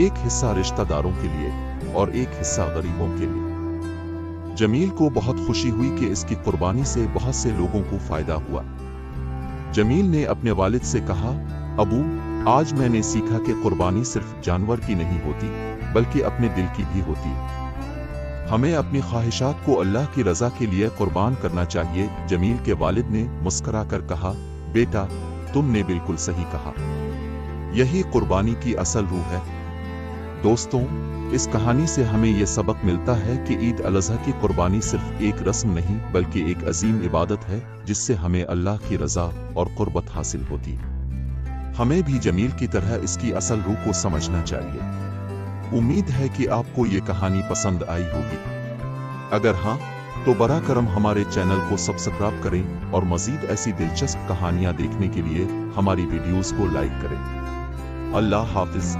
एक हिस्सा रिश्तेदारों के लिए और एक हिस्सा गरीबों के लिए। जमील को बहुत खुशी हुई कि इसकी कुर्बानी से बहुत से लोगों को फायदा हुआ। जमील ने अपने वालिद से कहा, अबू, आज मैंने सीखा कि कुर्बानी सिर्फ जानवर की नहीं होती बल्कि अपने दिल की भी होती है। हमें अपनी ख्वाहिशात को अल्लाह की रजा के लिए कुर्बान करना चाहिए। जमील के वालिद ने मुस्कुरा कर कहा, बेटा, तुमने बिल्कुल सही कहा, यही कुर्बानी की असल रूह है। दोस्तों, इस कहानी से हमें यह सबक मिलता है कि ईद अल अज़हा की कुर्बानी सिर्फ एक रस्म नहीं बल्कि एक अजीम इबादत है जिससे हमें अल्लाह की रजा और कुर्बत हासिल होती है। हमें भी जमील की तरह इसकी असल रूह को समझना चाहिए। उम्मीद है कि आपको ये कहानी पसंद आई होगी। अगर हाँ, तो बरा करम हमारे चैनल को सब्सक्राइब करें और मजीद ऐसी दिलचस्प कहानियां देखने के लिए हमारी वीडियोस को लाइक करें। अल्लाह हाफिज।